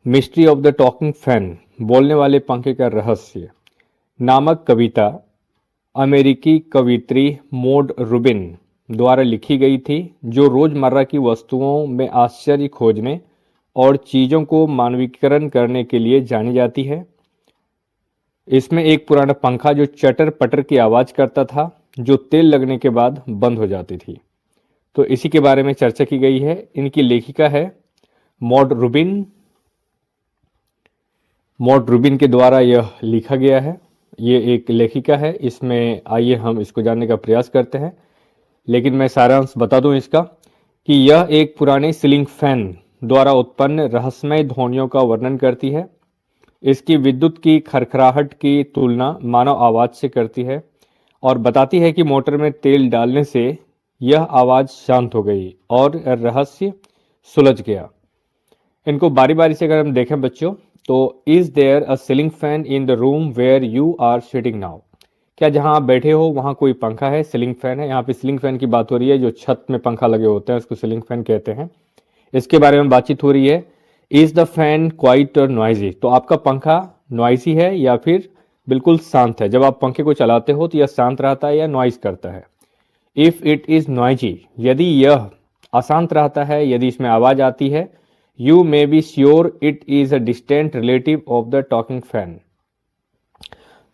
Mystery of the talking fan, बोलने वाले पंखे का रहस्य नामक कविता अमेरिकी कवित्री मॉड रूबिन द्वारा लिखी गई थी, जो रोज़मर्रा की वस्तुओं में आश्चर्य खोजने और चीज़ों को मानवीकरण करने के लिए जानी जाती है। इसमें एक पुराना पंखा जो चटर पटर की आवाज़ करता था, जो तेल लगने के बाद बंद हो जाती थी। तो इसी के बारे में चर्चा की गई है। इनकी लेखिका है मॉड रूबिन। मॉड रूबिन के द्वारा यह लिखा गया है। ये एक लेखिका है। इसमें आइए हम इसको जानने का प्रयास करते हैं। लेकिन मैं सारांश बता दूं इसका कि यह एक पुराने सीलिंग फैन द्वारा उत्पन्न रहस्यमय ध्वनियों का वर्णन करती है। इसकी विद्युत की खरखराहट की तुलना मानव आवाज़ से करती है और बताती है कि मोटर में तेल डालने से यह आवाज़ शांत हो गई और रहस्य सुलझ गया। इनको बारी बारी से अगर हम देखें बच्चों, तो is there a ceiling fan in the room where you are sitting now? क्या जहां आप बैठे हो वहां कोई पंखा है? सीलिंग फैन है। यहाँ पे सीलिंग फैन की बात हो रही है, जो छत में पंखा लगे होते हैं उसको सीलिंग फैन कहते हैं। इसके बारे में बातचीत हो रही है। इज द फैन क्वाइट और नॉइजी? तो आपका पंखा नॉइसी है या फिर बिल्कुल शांत है? जब आप पंखे को चलाते हो तो यह शांत रहता है या नॉइज करता है? इफ इट इज नॉइजी, यदि यह अशांत रहता है, यदि इसमें आवाज आती है, you may be sure it is a distant relative of the talking fan.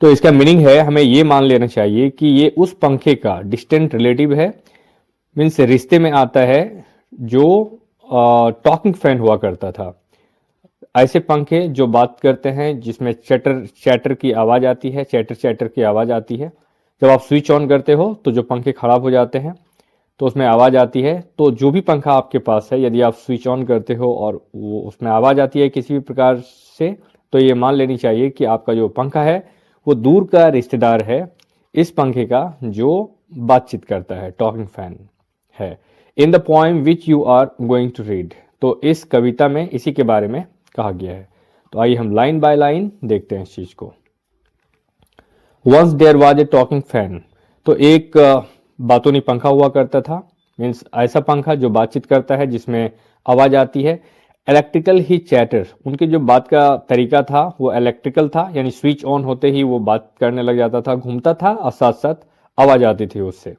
तो इसका मीनिंग है, हमें यह मान लेना चाहिए कि ये उस पंखे का डिस्टेंट रिलेटिव है, मीन्स रिश्ते में आता है जो टॉकिंग फैन हुआ करता था। ऐसे पंखे जो बात करते हैं, जिसमें चैटर चैटर की आवाज़ आती है, चैटर चैटर की आवाज़ आती है। जब आप स्विच ऑन करते हो तो जो पंखे खराब हो जाते हैं तो उसमें आवाज़ आती है। तो जो भी पंखा आपके पास है, यदि आप स्विच ऑन करते हो और वो उसमें आवाज़ आती है किसी भी प्रकार से, तो ये मान लेनी चाहिए कि आपका जो पंखा है वो दूर का रिश्तेदार है इस पंखे का जो बातचीत करता है, टॉकिंग फैन है। In the poem which you are going to read, तो इस कविता में इसी के बारे में कहा गया है। तो आइए हम लाइन बाय लाइन देखते हैं इस चीज को। Once there was a talking fan, तो एक बातूनी पंखा हुआ करता था, मीन्स ऐसा पंखा जो बातचीत करता है, जिसमें आवाज आती है। इलेक्ट्रिकल ही चैटर, उनके जो बात का तरीका था वो इलेक्ट्रिकल था, यानी स्विच ऑन होते ही वो बात करने लग जाता था, घूमता था और साथ साथ आवाज आती थी उससे।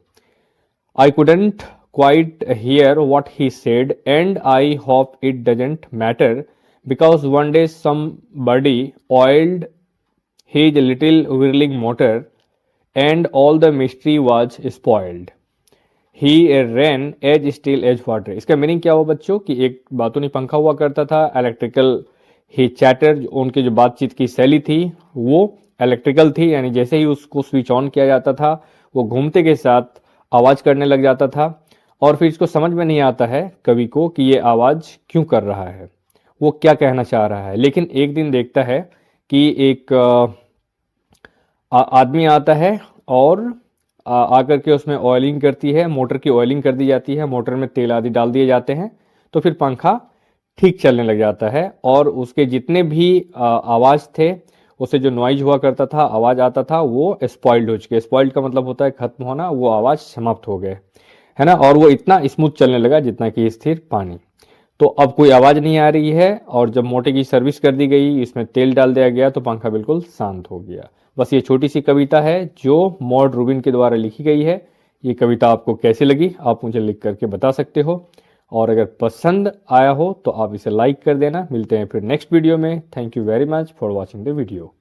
I couldn't quite hear what he said, and I hope it doesn't matter because one day somebody oiled his little whirling motor and all the mystery was spoiled. He ran as still as water. इसका meaning क्या हुआ बच्चों कि एक बातूनी पंखा हुआ करता था, इलेक्ट्रिकल ही चैटर, उनकी जो बातचीत की शैली थी वो इलेक्ट्रिकल थी, यानी जैसे ही उसको स्विच ऑन किया जाता था वो घूमते के साथ आवाज़ करने लग जाता था। और फिर इसको समझ में नहीं आता है कवि को कि ये आवाज़ क्यों कर रहा है, वो क्या कहना चाह रहा है। लेकिन एक दिन देखता है कि एक आदमी आता है और आकर के उसमें ऑयलिंग करती है, मोटर की ऑयलिंग कर दी जाती है, मोटर में तेल आदि डाल दिए जाते हैं, तो फिर पंखा ठीक चलने लग जाता है। और उसके जितने भी आवाज़ थे, उससे जो नॉइज हुआ करता था, आवाज़ आता था, वो स्पॉइल्ड हो चुके। स्पॉइल्ड का मतलब होता है खत्म होना, वो आवाज़ समाप्त हो गए, है ना। और वो इतना स्मूथ चलने लगा जितना कि स्थिर पानी। तो अब कोई आवाज़ नहीं आ रही है, और जब मोटर की सर्विस कर दी गई, इसमें तेल डाल दिया गया, तो पंखा बिल्कुल शांत हो गया। बस ये छोटी सी कविता है जो मॉड रूबिन के द्वारा लिखी गई है। ये कविता आपको कैसी लगी आप मुझे लिख करके बता सकते हो, और अगर पसंद आया हो तो आप इसे लाइक कर देना। मिलते हैं फिर नेक्स्ट वीडियो में। Thank you very much for watching the video.